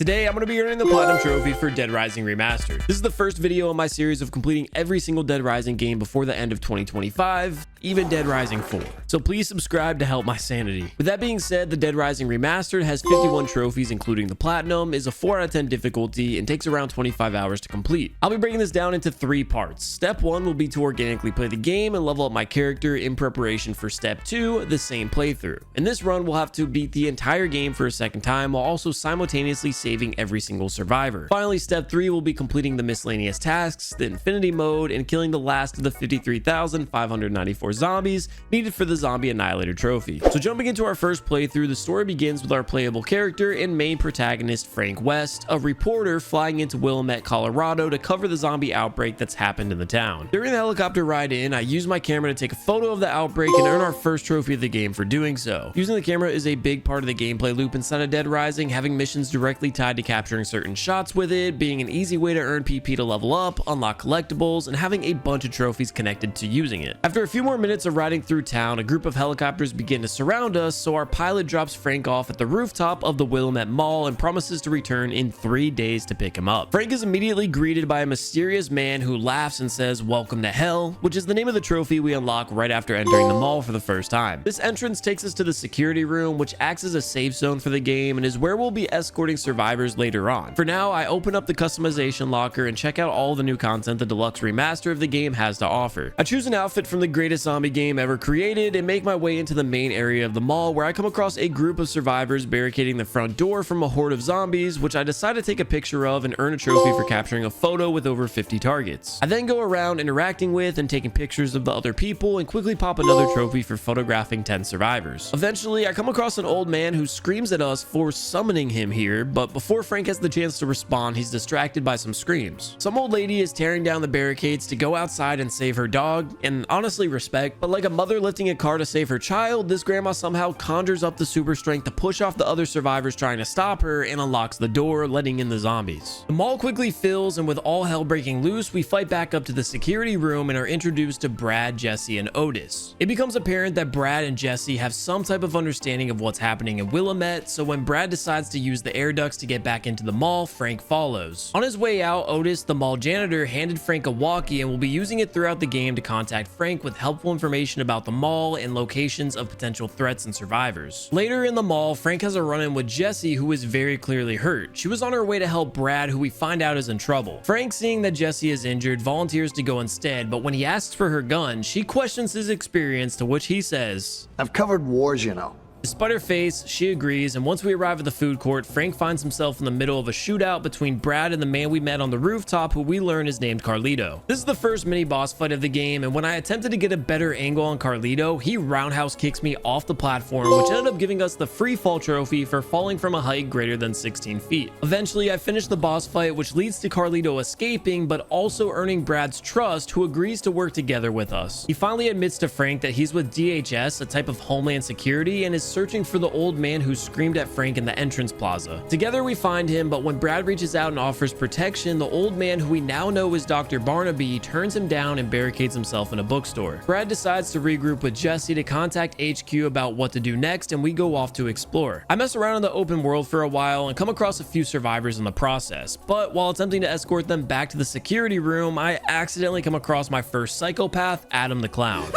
Today, I'm going to be earning the Platinum Trophy for Dead Rising Remastered. This is the first video in my series of completing every single Dead Rising game before the end of 2025, even Dead Rising 4. So please subscribe to help my sanity. With that being said, the Dead Rising Remastered has 51 trophies including the Platinum, is a 4 out of 10 difficulty, and takes around 25 hours to complete. I'll be breaking this down into 3 parts. Step 1 will be to organically play the game and level up my character in preparation for Step 2, the same playthrough. In this run, we'll have to beat the entire game for a second time while also simultaneously saving every single survivor. Finally, Step 3 will be completing the miscellaneous tasks, the Infinity Mode, and killing the last of the 53,594 zombies needed for the Zombie Annihilator trophy. So jumping into our first playthrough, the story begins with our playable character and main protagonist Frank West, a reporter flying into Willamette, Colorado to cover the zombie outbreak that's happened in the town. During the helicopter ride in, I used my camera to take a photo of the outbreak and earn our first trophy of the game for doing so. Using the camera is a big part of the gameplay loop inside of Dead Rising, having missions directly tied to capturing certain shots with it, being an easy way to earn PP to level up, unlock collectibles, and having a bunch of trophies connected to using it. After a few more minutes of riding through town, a group of helicopters begin to surround us, so our pilot drops Frank off at the rooftop of the Willamette Mall and promises to return in 3 days to pick him up. Frank is immediately greeted by a mysterious man who laughs and says, "Welcome to hell," which is the name of the trophy we unlock right after entering the mall for the first time. This entrance takes us to the security room, which acts as a safe zone for the game and is where we'll be escorting survivors later on. For now, I open up the customization locker and check out all the new content the Deluxe Remaster of the game has to offer. I choose an outfit from the greatest zombie game ever created and make my way into the main area of the mall, where I come across a group of survivors barricading the front door from a horde of zombies, which I decide to take a picture of and earn a trophy for capturing a photo with over 50 targets. I then go around interacting with and taking pictures of the other people and quickly pop another trophy for photographing 10 survivors. Eventually, I come across an old man who screams at us for summoning him here, but before Frank has the chance to respond, he's distracted by some screams. Some old lady is tearing down the barricades to go outside and save her dog, and honestly respect, but like a mother lifting a car to save her child, this grandma somehow conjures up the super strength to push off the other survivors trying to stop her and unlocks the door, letting in the zombies. The mall quickly fills, and with all hell breaking loose, we fight back up to the security room and are introduced to Brad, Jesse, and Otis. It becomes apparent that Brad and Jesse have some type of understanding of what's happening in Willamette, so when Brad decides to use the air ducts to get back into the mall, Frank follows. On his way out, Otis, the mall janitor, handed Frank a walkie and will be using it throughout the game to contact Frank with helpful information about the mall and locations of potential threats and survivors. Later in the mall, Frank has a run-in with Jessie, who is very clearly hurt. She was on her way to help Brad, who we find out is in trouble. Frank, seeing that Jessie is injured, volunteers to go instead, but when he asks for her gun, she questions his experience, to which he says, "I've covered wars, you know." Despite her face, she agrees, and once we arrive at the food court, Frank finds himself in the middle of a shootout between Brad and the man we met on the rooftop, who we learn is named Carlito. This is the first mini boss fight of the game, and when I attempted to get a better angle on Carlito, he roundhouse kicks me off the platform, which ended up giving us the free fall trophy for falling from a height greater than 16 feet. Eventually, I finished the boss fight, which leads to Carlito escaping, but also earning Brad's trust, who agrees to work together with us. He finally admits to Frank that he's with DHS, a type of Homeland Security, and is searching for the old man who screamed at Frank in the entrance plaza. Together we find him, but when Brad reaches out and offers protection, the old man, who we now know is Dr. Barnaby, turns him down and barricades himself in a bookstore. Brad decides to regroup with Jesse to contact HQ about what to do next, and we go off to explore. I mess around in the open world for a while and come across a few survivors in the process, but while attempting to escort them back to the security room, I accidentally come across my first psychopath, Adam the Clown.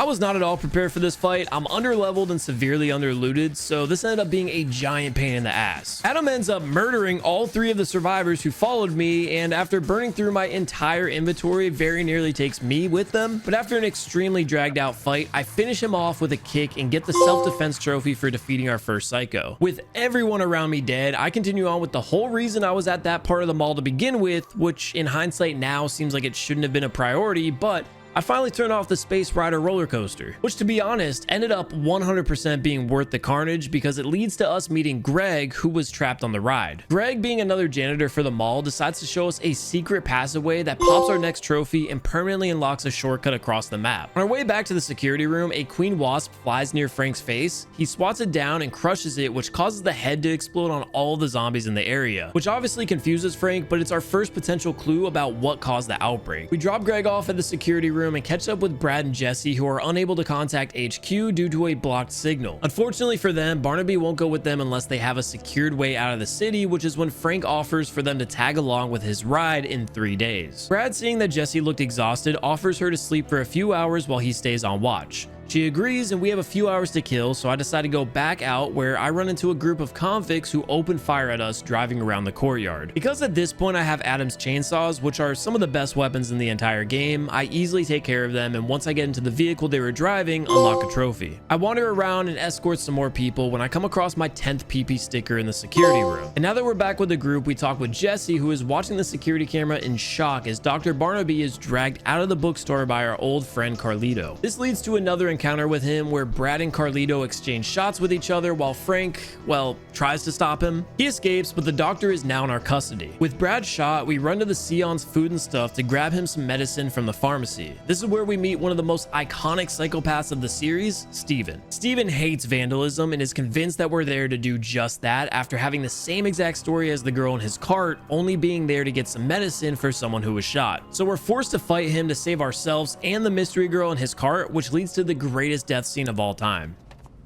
I was not at all prepared for this fight. I'm underleveled and severely underlooted, so this ended up being a giant pain in the ass. Adam ends up murdering all 3 of the survivors who followed me, and after burning through my entire inventory, very nearly takes me with them. But after an extremely dragged out fight, I finish him off with a kick and get the self-defense trophy for defeating our first psycho. With everyone around me dead, I continue on with the whole reason I was at that part of the mall to begin with, which in hindsight now seems like it shouldn't have been a priority, but I finally turned off the Space Rider roller coaster, which to be honest ended up 100% being worth the carnage because it leads to us meeting Greg, who was trapped on the ride. Greg, being another janitor for the mall, decides to show us a secret passageway that pops our next trophy and permanently unlocks a shortcut across the map. On our way back to the security room, a queen wasp flies near Frank's face. He swats it down and crushes it, which causes the head to explode on all the zombies in the area, which obviously confuses Frank, but it's our first potential clue about what caused the outbreak. We drop Greg off at the security room room and catch up with Brad and Jesse, who are unable to contact HQ due to a blocked signal. Unfortunately for them, Barnaby won't go with them unless they have a secured way out of the city, which is when Frank offers for them to tag along with his ride in 3 days. Brad, seeing that Jesse looked exhausted, offers her to sleep for a few hours while he stays on watch. She agrees, and we have a few hours to kill, so I decide to go back out, where I run into a group of convicts who open fire at us driving around the courtyard. Because at this point I have Adam's chainsaws, which are some of the best weapons in the entire game, I easily take care of them, and once I get into the vehicle they were driving, unlock a trophy. I wander around and escort some more people when I come across my 10th PP sticker in the security room. And now that we're back with the group, we talk with Jesse, who is watching the security camera in shock as Dr. Barnaby is dragged out of the bookstore by our old friend Carlito. This leads to another encounter with him where Brad and Carlito exchange shots with each other while Frank, well, tries to stop him. He escapes, but the doctor is now in our custody. With Brad shot, we run to the Sion's food and stuff to grab him some medicine from the pharmacy. This is where we meet one of the most iconic psychopaths of the series, Steven. Steven hates vandalism and is convinced that we're there to do just that after having the same exact story as the girl in his cart, only being there to get some medicine for someone who was shot. So we're forced to fight him to save ourselves and the mystery girl in his cart, which leads to the greatest death scene of all time.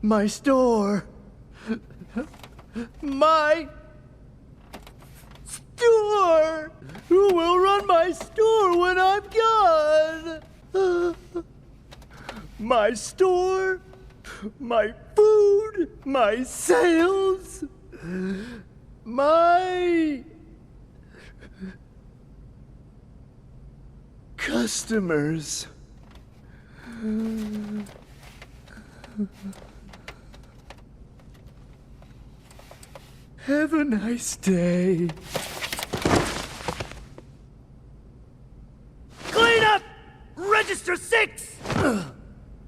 My store. My store. Who will run my store when I'm gone? My store. My food. My sales. My customers. Have a nice day. Clean up! Register 6!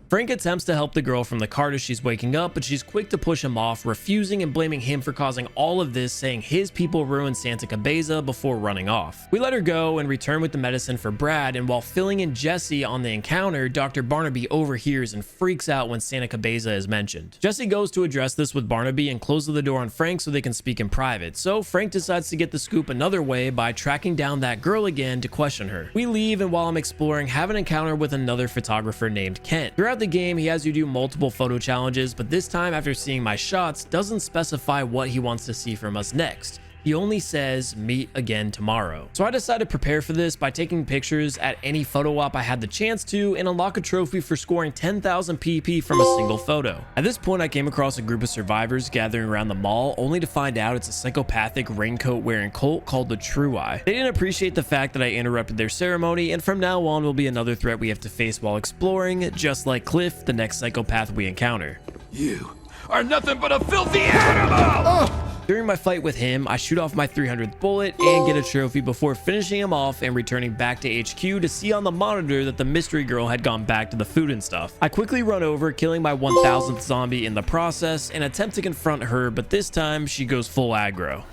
Frank attempts to help the girl from the cart as she's waking up, but she's quick to push him off, refusing and blaming him for causing all of this, saying his people ruined Santa Cabeza before running off. We let her go and return with the medicine for Brad, and while filling in Jesse on the encounter, Dr. Barnaby overhears and freaks out when Santa Cabeza is mentioned. Jesse goes to address this with Barnaby and closes the door on Frank so they can speak in private, so Frank decides to get the scoop another way by tracking down that girl again to question her. We leave, and while I'm exploring, have an encounter with another photographer named Kent. Throughout the game, he has you do multiple photo challenges, but this time, after seeing my shots, doesn't specify what he wants to see from us next. He only says, meet again tomorrow. So I decided to prepare for this by taking pictures at any photo op I had the chance to and unlock a trophy for scoring 10,000 PP from a single photo. At this point, I came across a group of survivors gathering around the mall, only to find out it's a psychopathic raincoat wearing cult called the True Eye. They didn't appreciate the fact that I interrupted their ceremony, and from now on will be another threat we have to face while exploring, just like Cliff, the next psychopath we encounter. You are nothing but a filthy animal! During my fight with him, I shoot off my 300th bullet and get a trophy before finishing him off and returning back to HQ to see on the monitor that the mystery girl had gone back to the food and stuff. I quickly run over, killing my 1000th zombie in the process, and attempt to confront her, but this time she goes full aggro.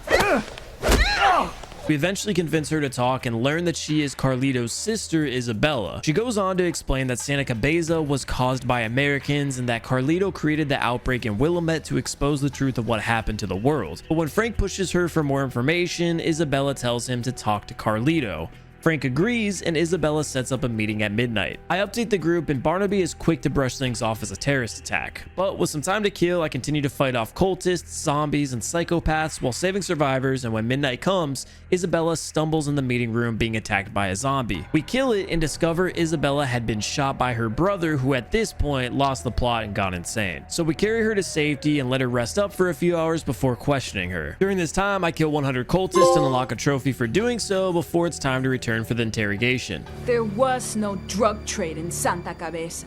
We eventually convince her to talk and learn that she is Carlito's sister, Isabella. She goes on to explain that Santa Cabeza was caused by Americans and that Carlito created the outbreak in Willamette to expose the truth of what happened to the world. But when Frank pushes her for more information, Isabella tells him to talk to Carlito. Frank agrees, and Isabella sets up a meeting at midnight. I update the group, and Barnaby is quick to brush things off as a terrorist attack. But with some time to kill, I continue to fight off cultists, zombies, and psychopaths while saving survivors, and when midnight comes, Isabella stumbles in the meeting room being attacked by a zombie. We kill it and discover Isabella had been shot by her brother, who at this point lost the plot and gone insane. So we carry her to safety and let her rest up for a few hours before questioning her. During this time, I kill 100 cultists and unlock a trophy for doing so before it's time to return for the interrogation. There was no drug trade in Santa Cabeza,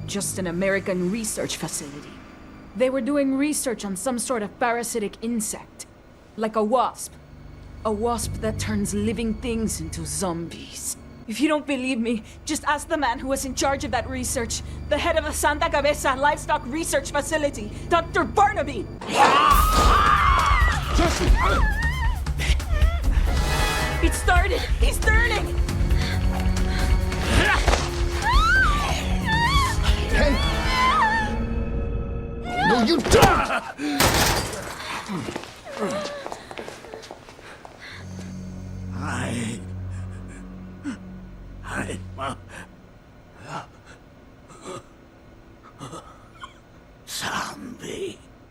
just an American research facility. They were doing research on some sort of parasitic insect, like a wasp. A wasp that turns living things into zombies. If you don't believe me, just ask the man who was in charge of that research, the head of the Santa Cabeza Livestock Research Facility, Dr. Barnaby! It started! He's turning! Hey! No, you don't!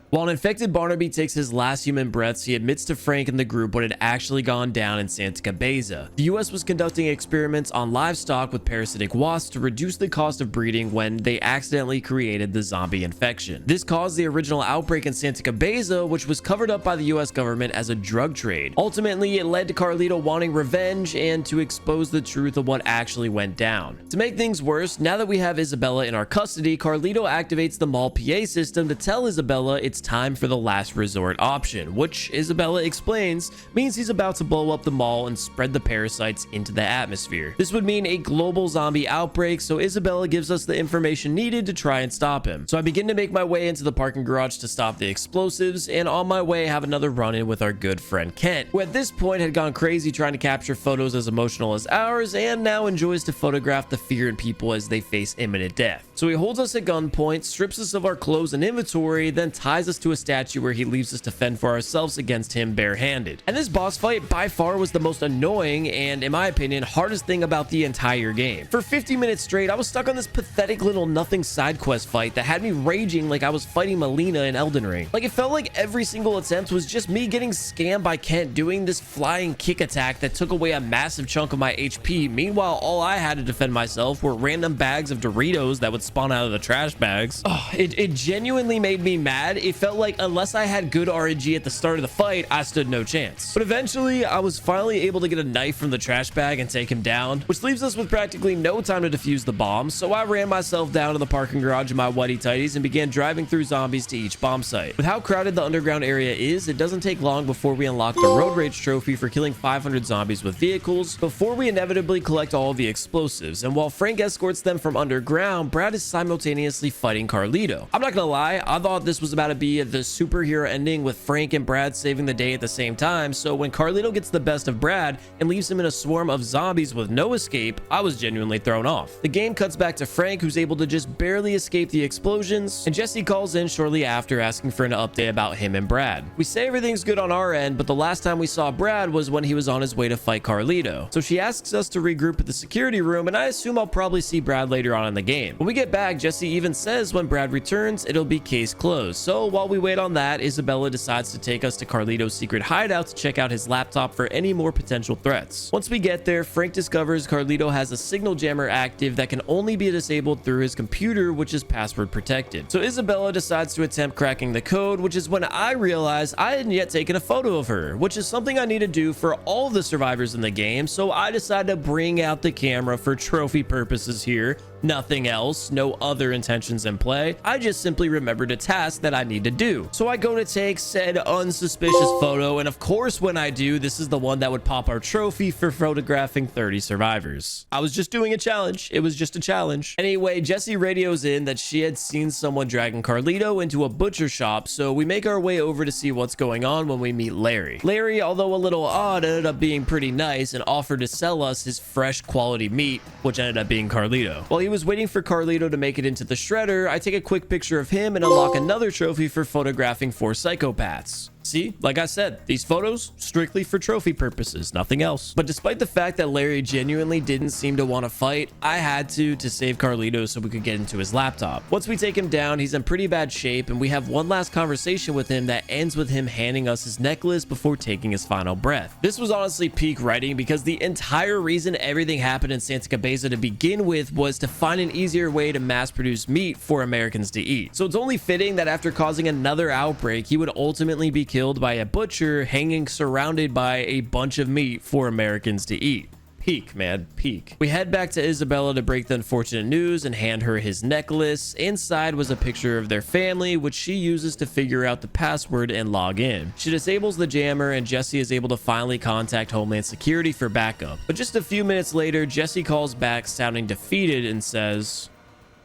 While an infected Barnaby takes his last human breaths, he admits to Frank and the group what had actually gone down in Santa Cabeza. The US was conducting experiments on livestock with parasitic wasps to reduce the cost of breeding when they accidentally created the zombie infection. This caused the original outbreak in Santa Cabeza, which was covered up by the US government as a drug trade. Ultimately, it led to Carlito wanting revenge and to expose the truth of what actually went down. To make things worse, now that we have Isabella in our custody, Carlito activates the mall PA system to tell Isabella it's time for the last resort option, which Isabella explains means he's about to blow up the mall and spread the parasites into the atmosphere. This would mean a global zombie outbreak, so Isabella gives us the information needed to try and stop him. So I begin to make my way into the parking garage to stop the explosives, and on my way have another run-in with our good friend Kent, who at this point had gone crazy trying to capture photos as emotional as ours and now enjoys to photograph the fear in people as they face imminent death. So he holds us at gunpoint, strips us of our clothes and inventory, then ties us to a statue where he leaves us to fend for ourselves against him barehanded. And this boss fight by far was the most annoying and, in my opinion, hardest thing about the entire game. For 50 minutes straight, I was stuck on this pathetic little nothing side quest fight that had me raging like I was fighting Melina in Elden Ring. Like, it felt like every single attempt was just me getting scammed by Kent doing this flying kick attack that took away a massive chunk of my HP. Meanwhile, all I had to defend myself were random bags of Doritos that would spawn out of the trash bags. Oh, it genuinely made me mad. It felt like unless I had good RNG at the start of the fight, I stood no chance. But eventually, I was finally able to get a knife from the trash bag and take him down, which leaves us with practically no time to defuse the bomb, so I ran myself down to the parking garage in my whitey tighties and began driving through zombies to each bomb site. With how crowded the underground area is, it doesn't take long before we unlock the road rage trophy for killing 500 zombies with vehicles before we inevitably collect all of the explosives. And while Frank escorts them from underground, Brad is simultaneously fighting Carlito. I'm not gonna lie, I thought this was about to be the superhero ending with Frank and Brad saving the day at the same time, so when Carlito gets the best of Brad and leaves him in a swarm of zombies with no escape, I was genuinely thrown off. The game cuts back to Frank, who's able to just barely escape the explosions, and Jesse calls in shortly after asking for an update about him and Brad. We say everything's good on our end, but the last time we saw Brad was when he was on his way to fight Carlito. So she asks us to regroup at the security room, and I assume I'll probably see Brad later on in the game. When we get back, Jesse even says when Brad returns, it'll be case closed. So while we wait on that, Isabella decides to take us to Carlito's secret hideout to check out his laptop for any more potential threats. Once we get there, Frank discovers Carlito has a signal jammer active that can only be disabled through his computer, which is password protected. So Isabella decides to attempt cracking the code, which is when I realize I hadn't yet taken a photo of her, which is something I need to do for all the survivors in the game, so I decide to bring out the camera for trophy purposes here. Nothing else, no other intentions in play. I just simply remembered a task that I need to do. So I go to take said unsuspicious photo, and of course when I do, this is the one that would pop our trophy for photographing 30 survivors. I was just doing a challenge. It was just a challenge. Anyway, Jessie radios in that she had seen someone dragging Carlito into a butcher shop, so we make our way over to see what's going on when we meet Larry. Larry, although a little odd, ended up being pretty nice and offered to sell us his fresh quality meat, which ended up being Carlito. While he was waiting for Carlito to make it into the shredder, I take a quick picture of him and unlock another trophy for photographing 4 psychopaths. See, like I said, these photos strictly for trophy purposes, nothing else. But despite the fact that Larry genuinely didn't seem to want to fight, I had to save Carlito so we could get into his laptop. Once we take him down, he's in pretty bad shape, and we have one last conversation with him that ends with him handing us his necklace before taking his final breath. This was honestly peak writing, because the entire reason everything happened in Santa Cabeza to begin with was to find an easier way to mass produce meat for Americans to eat. So it's only fitting that after causing another outbreak, he would ultimately be killed by a butcher hanging surrounded by a bunch of meat for Americans to eat. Peak, man, peak. We head back to Isabella to break the unfortunate news and hand her his necklace. Inside was a picture of their family, which she uses to figure out the password and log in. She disables the jammer, and Jesse is able to finally contact Homeland Security for backup. But just a few minutes later, Jesse calls back sounding defeated and says,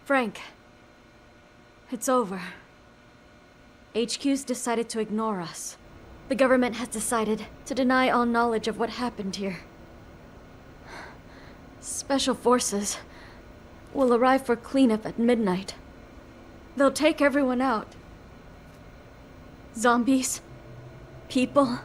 Frank, it's over. HQ's decided to ignore us. The government has decided to deny all knowledge of what happened here. Special forces will arrive for cleanup at midnight. They'll take everyone out. Zombies, people,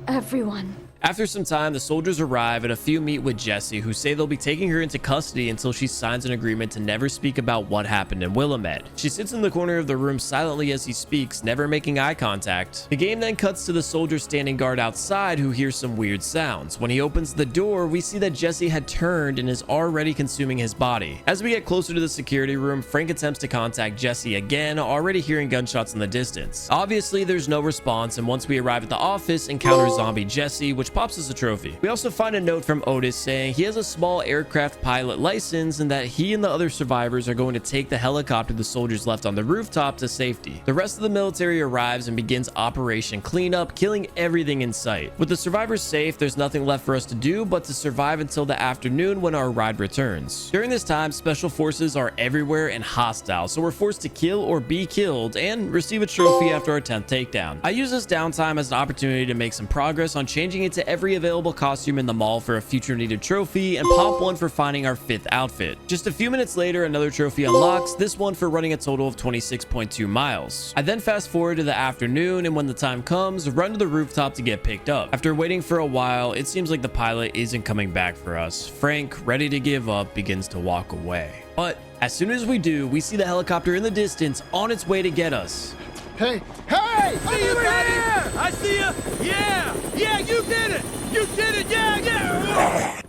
everyone. After some time, the soldiers arrive and a few meet with Jessie, who say they'll be taking her into custody until she signs an agreement to never speak about what happened in Willamette. She sits in the corner of the room silently as he speaks, never making eye contact. The game then cuts to the soldier standing guard outside, who hears some weird sounds. When he opens the door, we see that Jessie had turned and is already consuming his body. As we get closer to the security room, Frank attempts to contact Jessie again, already hearing gunshots in the distance. Obviously, there's no response, and once we arrive at the office, encounter zombie Jessie, which pops as a trophy. We also find a note from Otis saying he has a small aircraft pilot license and that he and the other survivors are going to take the helicopter the soldiers left on the rooftop to safety. The rest of the military arrives and begins Operation Cleanup, killing everything in sight. With the survivors safe, there's nothing left for us to do but to survive until the afternoon when our ride returns. During this time, special forces are everywhere and hostile, so we're forced to kill or be killed and receive a trophy after our 10th takedown. I use this downtime as an opportunity to make some progress on changing into every available costume in the mall for a future needed trophy and pop one for finding our 5th outfit. Just a few minutes later, another trophy unlocks, this one for running a total of 26.2 miles. I then fast forward to the afternoon, and when the time comes, run to the rooftop to get picked up. After waiting for a while, it seems like the pilot isn't coming back for us. Frank, ready to give up, begins to walk away. But as soon as we do, we see the helicopter in the distance on its way to get us. Hey! Hey! See you, buddy! I see you! Yeah! Yeah, you did it! You did it! Yeah, yeah!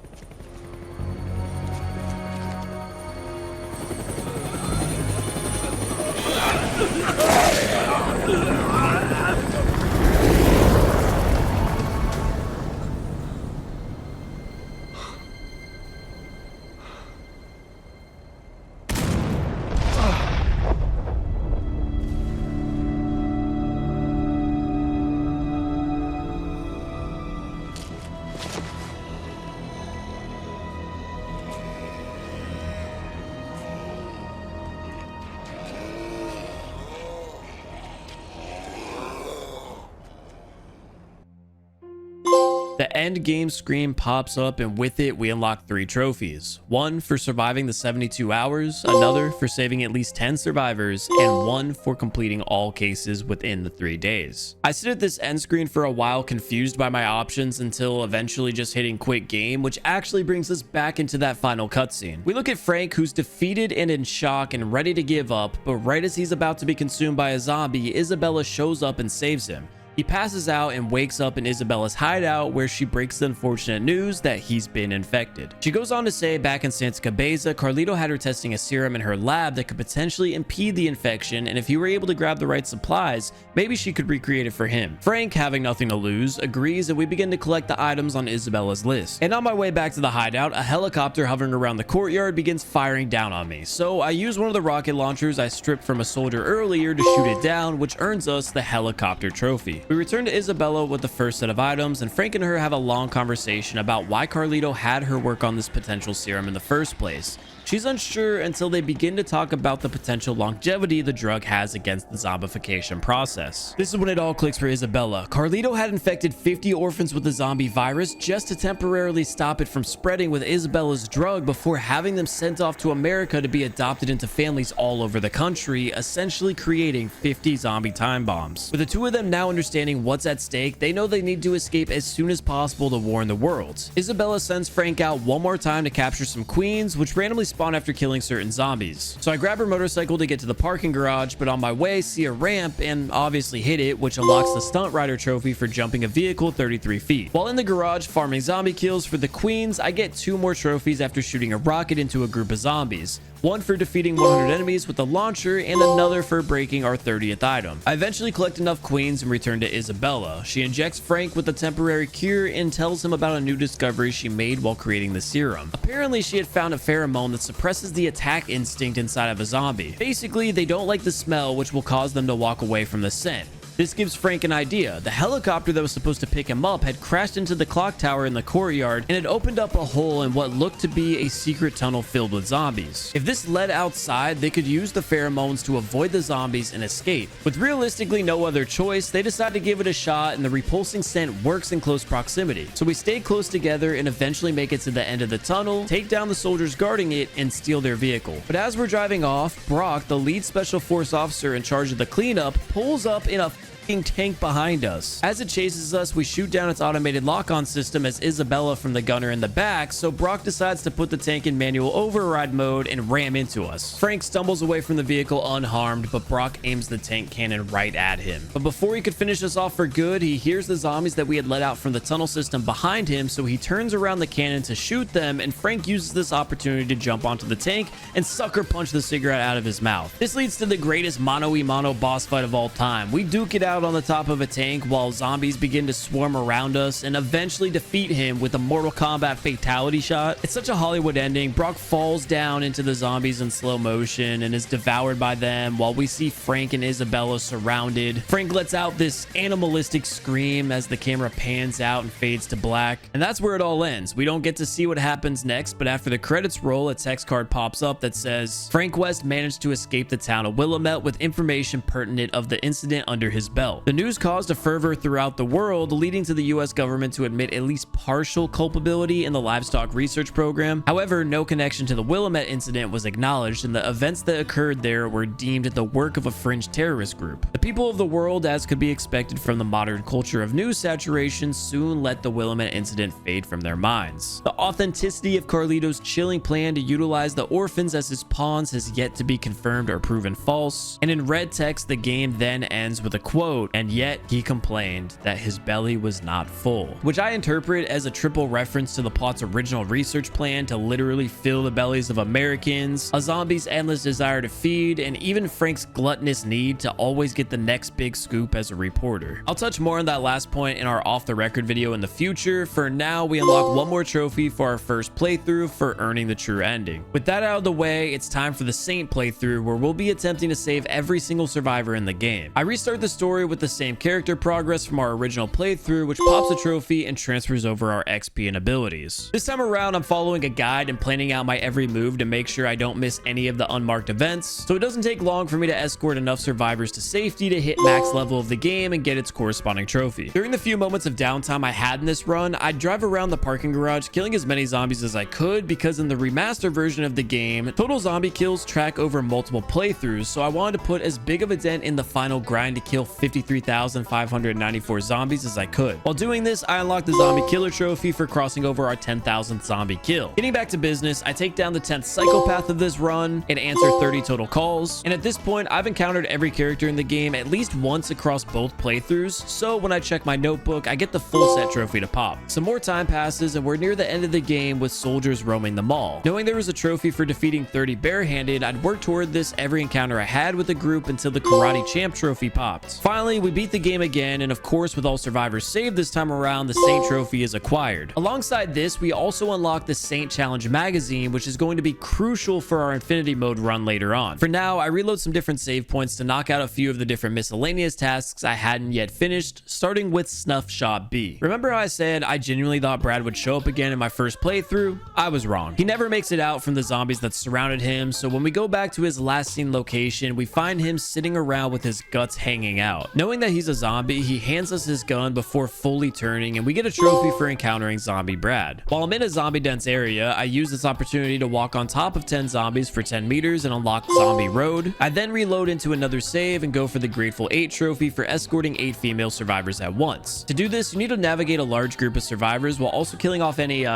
The end game screen pops up, and with it we unlock 3 trophies. One for surviving the 72 hours, another for saving at least 10 survivors, and one for completing all cases within the 3 days. I sit at this end screen for a while, confused by my options, until eventually just hitting quit game, which actually brings us back into that final cutscene. We look at Frank, who's defeated and in shock and ready to give up, but right as he's about to be consumed by a zombie, Isabella shows up and saves him. He passes out and wakes up in Isabella's hideout, where she breaks the unfortunate news that he's been infected. She goes on to say back in Santa Cabeza, Carlito had her testing a serum in her lab that could potentially impede the infection, and if he were able to grab the right supplies, maybe she could recreate it for him. Frank, having nothing to lose, agrees, and we begin to collect the items on Isabella's list. And on my way back to the hideout, a helicopter hovering around the courtyard begins firing down on me. So I use one of the rocket launchers I stripped from a soldier earlier to shoot it down, which earns us the helicopter trophy. We return to Isabella with the first set of items, and Frank and her have a long conversation about why Carlito had her work on this potential serum in the first place. She's unsure until they begin to talk about the potential longevity the drug has against the zombification process. This is when it all clicks for Isabella. Carlito had infected 50 orphans with the zombie virus just to temporarily stop it from spreading with Isabella's drug before having them sent off to America to be adopted into families all over the country, essentially creating 50 zombie time bombs. With the two of them now understanding what's at stake, they know they need to escape as soon as possible to warn the world. Isabella sends Frank out one more time to capture some queens, which randomly spawn after killing certain zombies. So I grab her motorcycle to get to the parking garage, but on my way see a ramp and obviously hit it, which unlocks the stunt rider trophy for jumping a vehicle 33 feet. While in the garage farming zombie kills for the queens, I get 2 more trophies after shooting a rocket into a group of zombies. One for defeating 100 enemies with a launcher, and another for breaking our 30th item. I eventually collect enough queens and return to Isabella. She injects Frank with a temporary cure and tells him about a new discovery she made while creating the serum. Apparently, she had found a pheromone that suppresses the attack instinct inside of a zombie. Basically, they don't like the smell, which will cause them to walk away from the scent. This gives Frank an idea. The helicopter that was supposed to pick him up had crashed into the clock tower in the courtyard and had opened up a hole in what looked to be a secret tunnel filled with zombies. If this led outside, they could use the pheromones to avoid the zombies and escape. With realistically no other choice, they decide to give it a shot, and the repulsing scent works in close proximity. So we stay close together and eventually make it to the end of the tunnel, take down the soldiers guarding it, and steal their vehicle. But as we're driving off, Brock, the lead special force officer in charge of the cleanup, pulls up in a fucking tank behind us. As it chases us, we shoot down its automated lock-on system as Isabella from the gunner in the back, so Brock decides to put the tank in manual override mode and ram into us. Frank stumbles away from the vehicle unharmed, but Brock aims the tank cannon right at him. But before he could finish us off for good, he hears the zombies that we had let out from the tunnel system behind him, so he turns around the cannon to shoot them, and Frank uses this opportunity to jump onto the tank and sucker punch the cigarette out of his mouth. This leads to the greatest mano-a-mano boss fight of all time. We duke it out on the top of a tank while zombies begin to swarm around us and eventually defeat him with a Mortal Kombat fatality shot. It's such a Hollywood ending. Brock falls down into the zombies in slow motion and is devoured by them while we see Frank and Isabella surrounded. Frank lets out this animalistic scream as the camera pans out and fades to black. And that's where it all ends. We don't get to see what happens next, but after the credits roll, a text card pops up that says, Frank West managed to escape the town of Willamette with information pertinent of the incident under his belt. The news caused a fervor throughout the world, leading to the US government to admit at least partial culpability in the livestock research program. However, no connection to the Willamette incident was acknowledged, and the events that occurred there were deemed the work of a fringe terrorist group. The people of the world, as could be expected from the modern culture of news saturation, soon let the Willamette incident fade from their minds. The authenticity of Carlito's chilling plan to utilize the orphans as his pawns has yet to be confirmed or proven false, and in red text the game then ends with a quote, and yet he complained that his belly was not full, which I interpret as a triple reference to the plot's original research plan to literally fill the bellies of Americans, a zombie's endless desire to feed, and even Frank's gluttonous need to always get the next big scoop as a reporter. I'll touch more on that last point in our off the record video in the future. For now, we unlock one more trophy for our first playthrough for earning the true ending. With that out of the way, it's time for the Saint playthrough, where we'll be attempting to save every single survivor in the game. I restart the story with the same character progress from our original playthrough, which pops a trophy and transfers over our XP and abilities. This time around, I'm following a guide and planning out my every move to make sure I don't miss any of the unmarked events, so it doesn't take long for me to escort enough survivors to safety to hit max level of the game and get its corresponding trophy. During the few moments of downtime I had in this run, I'd drive around the parking garage killing as many zombies as I could, because in the remaster version of the game, total zombie kills track over multiple playthroughs, so I wanted to put as big of a dent in the final grind to kill 53,594 zombies as I could. While doing this, I unlocked the zombie killer trophy for crossing over our 10,000th zombie kill. Getting back to business, I take down the 10th psychopath of this run and answer 30 total calls, and at this point I've encountered every character in the game at least once across both playthroughs, so when I check my notebook, I get the full set trophy to pop. Some more time passes and we're near the end of the game with soldiers roaming the mall. Knowing there was a trophy for defeating 30 barehanded, I'd work toward this every encounter I had with the group until the karate champ trophy popped. Finally, we beat the game again, and of course with all survivors saved this time around, the Saint trophy is acquired. Alongside this, we also unlock the Saint Challenge magazine, which is going to be crucial for our Infinity Mode run later on. For now, I reload some different save points to knock out a few of the different miscellaneous tasks I hadn't yet finished, starting with Snuff Shop B. Remember how I said I genuinely thought Brad would show up again in my first playthrough? I was wrong. He never makes it out from the zombies that surrounded him, so when we go back to his last seen location, we find him sitting around with his guts hanging out. Knowing that he's a zombie, he hands us his gun before fully turning, and we get a trophy for encountering Zombie Brad. While I'm in a zombie dense area, I use this opportunity to walk on top of 10 zombies for 10 meters and unlock Zombie Road. I then reload into another save and go for the Grateful 8 trophy for escorting 8 female survivors at once. To do this, you need to navigate a large group of survivors while also killing off any,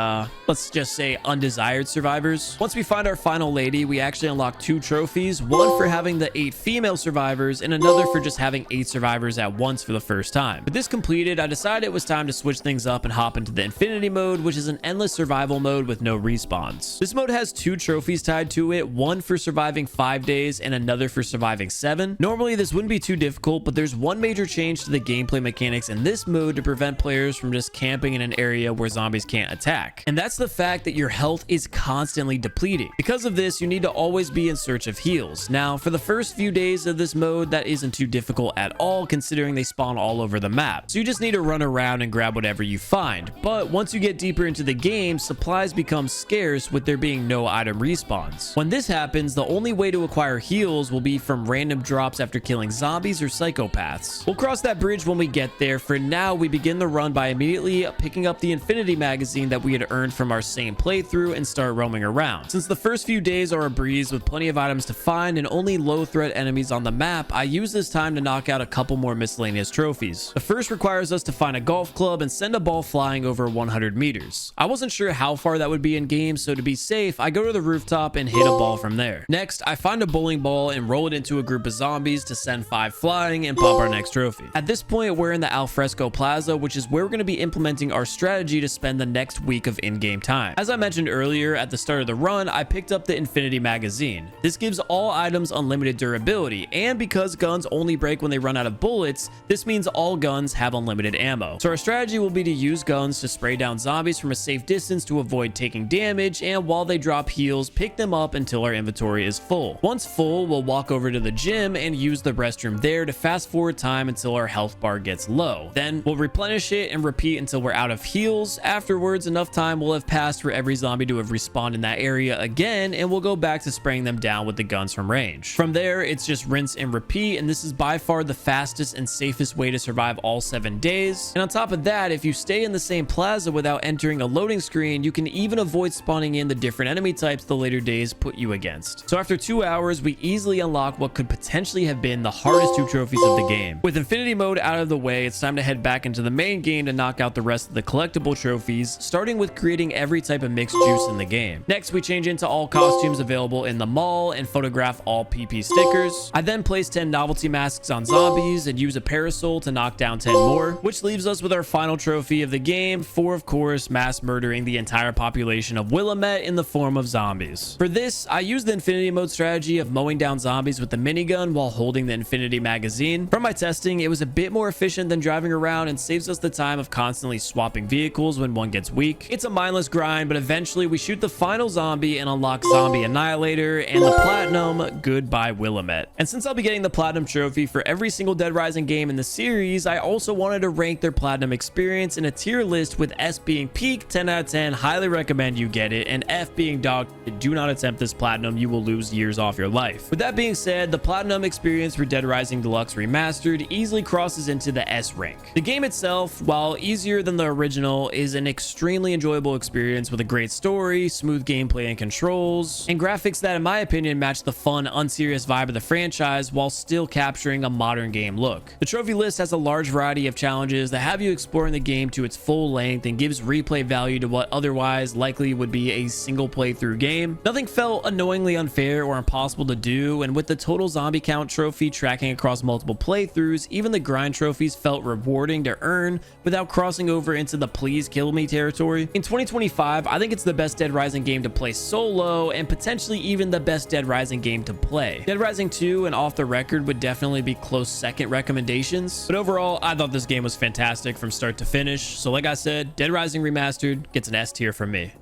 let's just say undesired survivors. Once we find our final lady, we actually unlock 2 trophies, one for having the 8 female survivors and another for just having 8 survivors at once for the first time. With this completed, I decided it was time to switch things up and hop into the Infinity Mode, which is an endless survival mode with no respawns. This mode has 2 trophies tied to it, one for surviving 5 days and another for surviving 7. Normally this wouldn't be too difficult, but there's one major change to the gameplay mechanics in this mode to prevent players from just camping in an area where zombies can't attack, and that's the fact that your health is constantly depleting. Because of this, you need to always be in search of heals. Now, for the first few days of this mode, that isn't too difficult at all, considering they spawn all over the map, so you just need to run around and grab whatever you find. But once you get deeper into the game, supplies become scarce with there being no item respawns. When this happens, the only way to acquire heals will be from random drops after killing zombies or psychopaths. We'll cross that bridge when we get there. For now, we begin the run by immediately picking up the Infinity magazine that we had earned from our same playthrough and start roaming around. Since the first few days are a breeze with plenty of items to find and only low threat enemies on the map, I use this time to knock out a couple couple more miscellaneous trophies. The first requires us to find a golf club and send a ball flying over 100 meters. I wasn't sure how far that would be in game, so to be safe, I go to the rooftop and hit a ball from there. Next, I find a bowling ball and roll it into a group of zombies to send 5 flying and pop our next trophy. At this point, we're in the Alfresco Plaza, which is where we're going to be implementing our strategy to spend the next week of in-game time. As I mentioned earlier, at the start of the run, I picked up the Infinity Magazine. This gives all items unlimited durability, and because guns only break when they run out of bullets, this means all guns have unlimited ammo. So our strategy will be to use guns to spray down zombies from a safe distance to avoid taking damage, and while they drop heals, pick them up until our inventory is full. Once full, we'll walk over to the gym and use the restroom there to fast forward time until our health bar gets low. Then we'll replenish it and repeat until we're out of heals. Afterwards, enough time will have passed for every zombie to have respawned in that area again, and we'll go back to spraying them down with the guns from range. From there, it's just rinse and repeat, and this is by far the fastest and safest way to survive all 7 days. And on top of that, if you stay in the same plaza without entering a loading screen, you can even avoid spawning in the different enemy types the later days put you against. So after 2 hours, we easily unlock what could potentially have been the hardest 2 trophies of the game. With Infinity Mode out of the way, it's time to head back into the main game to knock out the rest of the collectible trophies, starting with creating every type of mixed juice in the game. Next, we change into all costumes available in the mall and photograph all PP stickers. I then place 10 novelty masks on zombies and use a parasol to knock down 10 more, which leaves us with our final trophy of the game for, of course, mass murdering the entire population of Willamette in the form of zombies. For this, I use the Infinity Mode strategy of mowing down zombies with the minigun while holding the Infinity Magazine. From my testing, it was a bit more efficient than driving around and saves us the time of constantly swapping vehicles when one gets weak. It's a mindless grind, but eventually we shoot the final zombie and unlock Zombie Annihilator and the platinum Goodbye Willamette. And since I'll be getting the platinum trophy for every single Dead Rising game in the series, I also wanted to rank their platinum experience in a tier list, with S being peak, 10 out of 10, highly recommend you get it, and F being dog, do not attempt this platinum, you will lose years off your life. With that being said, the platinum experience for Dead Rising Deluxe Remastered easily crosses into the S rank. The game itself, while easier than the original, is an extremely enjoyable experience with a great story, smooth gameplay and controls, and graphics that, in my opinion, match the fun, unserious vibe of the franchise while still capturing a modern game look. The trophy list has a large variety of challenges that have you exploring the game to its full length and gives replay value to what otherwise likely would be a single playthrough game. Nothing felt annoyingly unfair or impossible to do, and with the total zombie count trophy tracking across multiple playthroughs, even the grind trophies felt rewarding to earn without crossing over into the please kill me territory. In 2025, I think it's the best Dead Rising game to play solo, and potentially even the best Dead Rising game to play. Dead Rising 2 and Off the Record would definitely be close second recommendations, but overall, I thought this game was fantastic from start to finish. So like I said, Dead Rising Remastered gets an S tier from me.